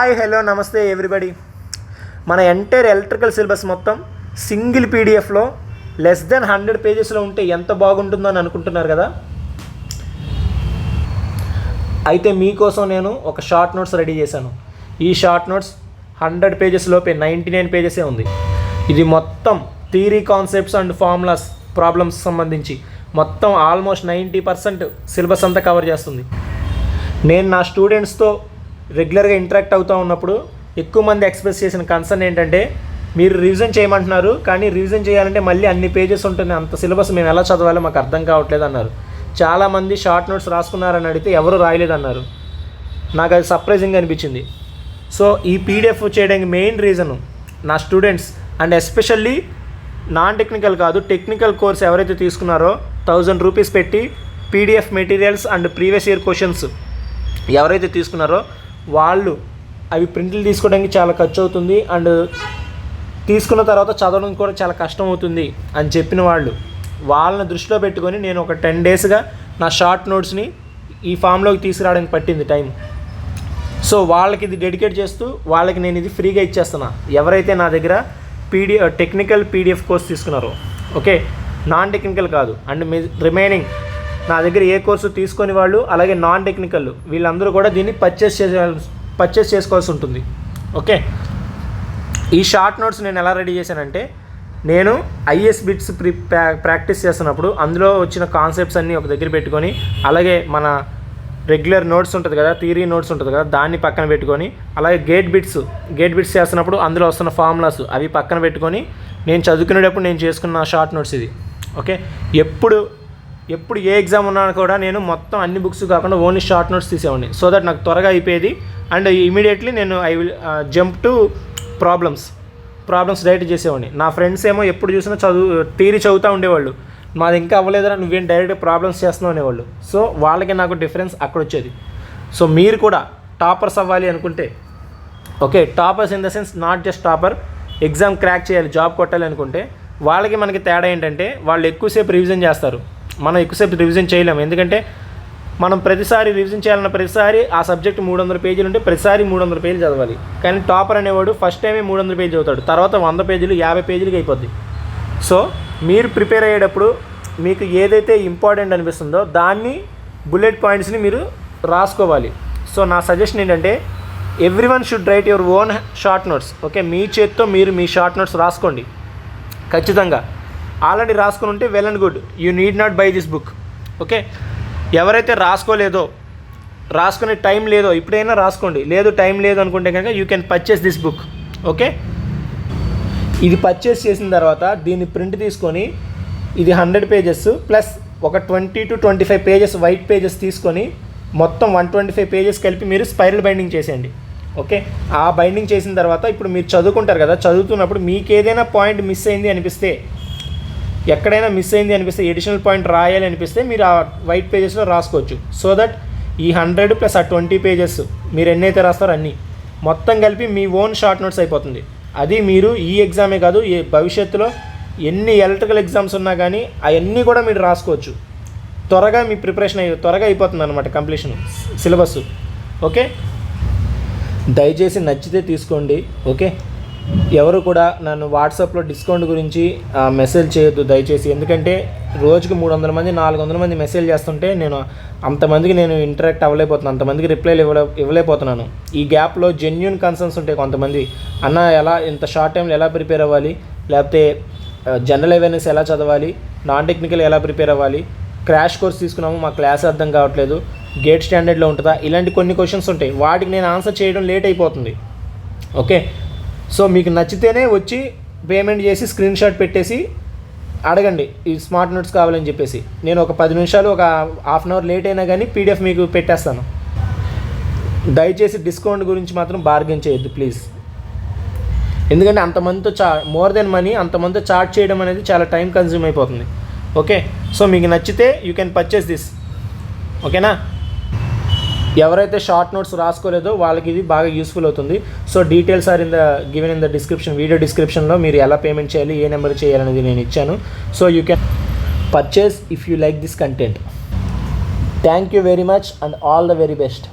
Hi hello నమస్తే everybody. మన entire electrical syllabus మొత్తం సింగిల్ పీడిఎఫ్లో లెస్ దెన్ 100 పేజెస్లో ఉంటే ఎంత బాగుంటుందో అని అనుకుంటున్నారు కదా. అయితే మీకోసం నేను ఒక షార్ట్ నోట్స్ రెడీ చేశాను. ఈ షార్ట్ నోట్స్ 100 పేజెస్ లోపే 99 పేజెసే ఉంది. ఇది మొత్తం theory, concepts and formulas, problems సంబంధించి మొత్తం ఆల్మోస్ట్ 90% సిలబస్ అంతా కవర్ చేస్తుంది. నేను నా స్టూడెంట్స్తో రెగ్యులర్గా ఇంటరాక్ట్ అవుతూ ఉన్నప్పుడు ఎక్కువ మంది ఎక్స్ప్రెస్ చేసిన కన్సర్న్ ఏంటంటే, మీరు రివిజన్ చేయమంటున్నారు కానీ రివిజన్ చేయాలంటే మళ్ళీ అన్ని పేజెస్ ఉంటుంది, అంత సిలబస్ మేము ఎలా చదవాలో మాకు అర్థం కావట్లేదు అన్నారు. చాలామంది షార్ట్ నోట్స్ రాసుకున్నారని అడిగితే ఎవరు రాయలేదన్నారు. నాకు అది సర్ప్రైజింగ్ అనిపించింది. సో ఈ పీడిఎఫ్ చేయడానికి మెయిన్ రీజను నా students and especially non technical కాదు, టెక్నికల్ కోర్స్ ఎవరైతే తీసుకున్నారో 1000 రూపీస్ పెట్టి PDF materials and previous year questions ఎవరైతే తీసుకున్నారో వాళ్ళు అవి ప్రింట్లు తీసుకోవడానికి చాలా ఖర్చు అవుతుంది అండ్ తీసుకున్న తర్వాత చదవడం కూడా చాలా కష్టం అవుతుంది అని చెప్పిన వాళ్ళని దృష్టిలో పెట్టుకొని నేను ఒక 10 డేస్గా నా షార్ట్ నోట్స్ని ఈ ఫామ్లోకి తీసుకురావడానికి పట్టింది టైం. సో వాళ్ళకి ఇది డెడికేట్ చేస్తూ వాళ్ళకి నేను ఇది ఫ్రీగా ఇచ్చేస్తున్నా, ఎవరైతే నా దగ్గర టెక్నికల్ పీడిఎఫ్ కోర్స్ తీసుకున్నారో. ఓకే, నాన్ టెక్నికల్ కాదు. అండ్ రిమైనింగ్ నా దగ్గర ఏ కోర్సు తీసుకొని వాళ్ళు, అలాగే నాన్ టెక్నికల్ వీళ్ళందరూ కూడా దీన్ని పర్చేస్ చేసుకోవాల్సి ఉంటుంది. ఓకే, ఈ షార్ట్ నోట్స్ నేను ఎలా రెడీ చేశానంటే, నేను ఐఎస్ బిట్స్ ప్రాక్టీస్ చేస్తున్నప్పుడు అందులో వచ్చిన కాన్సెప్ట్స్ అన్నీ ఒక దగ్గర పెట్టుకొని, అలాగే మన రెగ్యులర్ నోట్స్ ఉంటుంది కదా, థియరీ నోట్స్ ఉంటుంది కదా, దాన్ని పక్కన పెట్టుకొని, అలాగే గేట్ బిట్స్ చేస్తున్నప్పుడు అందులో వస్తున్న ఫార్ములాస్ అవి పక్కన పెట్టుకొని నేను చదువుకునేటప్పుడు నేను చేసుకున్న షార్ట్ నోట్స్ ఇది. ఓకే, ఎప్పుడు ఏ ఎగ్జామ్ ఉన్నా కూడా నేను మొత్తం అన్ని బుక్స్ కాకుండా ఓన్లీ షార్ట్ నోట్స్ తీసేవాడిని, సో దట్ నాకు త్వరగా అయిపోయేది. అండ్ ఇమీడియట్లీ నేను I will jump to problems direct చేసేవాడిని. నా ఫ్రెండ్స్ ఏమో ఎప్పుడు చూసినా థియరీ చదువుతూ ఉండేవాళ్ళు, మాది ఇంకా అవ్వలేదురా నువ్వేం డైరెక్ట్ ప్రాబ్లమ్స్ చేస్తున్నావు అనేవాళ్ళు. సో వాళ్ళకి నాకు డిఫరెన్స్ అక్కడ వచ్చేది. సో మీరు కూడా టాపర్స్ అవ్వాలి అనుకుంటే, okay, toppers in the sense not just topper, exam crack చేయాలి, జాబ్ కొట్టాలి అనుకుంటే వాళ్ళకి మనకి తేడా ఏంటంటే, వాళ్ళు ఎక్కువసేపు రివిజన్ చేస్తారు, మనం ఎక్కువసేపు రివిజన్ చేయలేము. ఎందుకంటే మనం ప్రతిసారి రివిజన్ చేయాలన్న ప్రతిసారి ఆ సబ్జెక్ట్ 300 పేజీలు ఉంటే ప్రతిసారి 300 పేజీలు చదవాలి. కానీ టాపర్ అనేవాడు ఫస్ట్ టైమే 300 పేజీలు చదువుతాడు, తర్వాత 100 పేజీలు 50 పేజీలకి అయిపోద్ది. సో మీరు ప్రిపేర్ అయ్యేటప్పుడు మీకు ఏదైతే ఇంపార్టెంట్ అనిపిస్తుందో దాన్ని బుల్లెట్ పాయింట్స్ని మీరు రాసుకోవాలి. సో నా సజెషన్ ఏంటంటే, everyone should write your own short notes. Okay, మీ చేత్తో మీరు మీ షార్ట్ నోట్స్ రాసుకోండి ఖచ్చితంగా. ఆల్రెడీ రాసుకుని ఉంటే well and good, you need not by this book. Okay, ఎవరైతే రాసుకోలేదో, రాసుకునే టైం లేదో ఇప్పుడైనా రాసుకోండి, లేదు టైం లేదు అనుకుంటే కనుక you can purchase this book. Okay, ఇది పర్చేస్ చేసిన తర్వాత దీన్ని ప్రింట్ తీసుకొని, ఇది 100 పేజెస్ ప్లస్ ఒక 20 to 25 పేజెస్ వైట్ పేజెస్ తీసుకొని మొత్తం 125 పేజెస్ కలిపి మీరు స్పైరల్ బైండింగ్ చేసేయండి. ఓకే, ఆ బైండింగ్ చేసిన తర్వాత ఇప్పుడు మీరు చదువుకుంటారు కదా, చదువుతున్నప్పుడు మీకు ఏదైనా పాయింట్ మిస్ అయింది అనిపిస్తే, ఎక్కడైనా మిస్ అయింది అనిపిస్తే, ఎడిషనల్ పాయింట్ రాయాలి అనిపిస్తే మీరు ఆ వైట్ పేజెస్లో రాసుకోవచ్చు. సో దట్ ఈ 100 ప్లస్ ఆ 20 పేజెస్ మీరు ఎన్నైతే రాస్తారో అన్నీ మొత్తం కలిపి మీ ఓన్ షార్ట్ నోట్స్ అయిపోతుంది. అది మీరు ఈ ఎగ్జామే కాదు, ఈ భవిష్యత్తులో ఎన్ని ఎలక్ట్రికల్ ఎగ్జామ్స్ ఉన్నా కానీ అవన్నీ కూడా మీరు రాసుకోవచ్చు. త్వరగా మీ ప్రిపరేషన్ త్వరగా అయిపోతుంది అనమాట, కంప్లీషన్ సిలబస్. ఓకే, దయచేసి నచ్చితే తీసుకోండి. ఓకే, ఎవరు కూడా నన్ను వాట్సాప్లో డిస్కౌంట్ గురించి మెసేజ్ చేయొద్దు దయచేసి, ఎందుకంటే రోజుకి 300 మంది 400 మంది మెసేజ్ చేస్తుంటే నేను అంతమందికి నేను ఇంటరాక్ట్ అవ్వలేకపోతున్నాను, అంతమందికి రిప్లైలు ఇవ్వలేకపోతున్నాను. ఈ గ్యాప్లో జెన్యూన్ కన్సర్న్స్ ఉంటాయి కొంతమంది, అన్న ఎలా ఇంత షార్ట్ టైంలో ఎలా ప్రిపేర్ అవ్వాలి, లేకపోతే జనరల్ అవేర్నెస్ ఎలా చదవాలి, నాన్ టెక్నికల్ ఎలా ప్రిపేర్ అవ్వాలి, క్రాష్ కోర్స్ తీసుకున్నాము మా క్లాస్ అర్థం కావట్లేదు, గేట్ స్టాండర్డ్లో ఉంటుందా, ఇలాంటి కొన్ని క్వశ్చన్స్ ఉంటాయి, వాటికి నేను ఆన్సర్ చేయడం లేట్ అయిపోతుంది. ఓకే, సో మీకు నచ్చితేనే వచ్చి పేమెంట్ చేసి స్క్రీన్ షాట్ పెట్టేసి అడగండి ఈ స్మార్ట్ నోట్స్ కావాలని చెప్పేసి. నేను ఒక 10 నిమిషాలు ఒక హాఫ్ అన్ అవర్ లేట్ అయినా కానీ పీడిఎఫ్ మీకు పెట్టేస్తాను. దయచేసి డిస్కౌంట్ గురించి మాత్రం బార్గెన్ చేయొద్దు ప్లీజ్, ఎందుకంటే అంతమందితో మోర్ దెన్ మనీ అంతమందితో చార్ట్ చేయడం అనేది చాలా టైం కన్జ్యూమ్ అయిపోతుంది. ఓకే, సో మీకు నచ్చితే యూ కెన్ పర్చేస్ దిస్. ఓకేనా, ఎవరైతే షార్ట్ నోట్స్ రాసుకోలేదో వాళ్ళకి ఇది బాగా యూస్ఫుల్ అవుతుంది. So details are given in the description, video డిస్క్రిప్షన్లో మీరు ఎలా పేమెంట్ చేయాలి, ఏ నెంబర్ చేయాలనేది నేను ఇచ్చాను. So you can purchase if you like this content. Thank you very much and all the very best.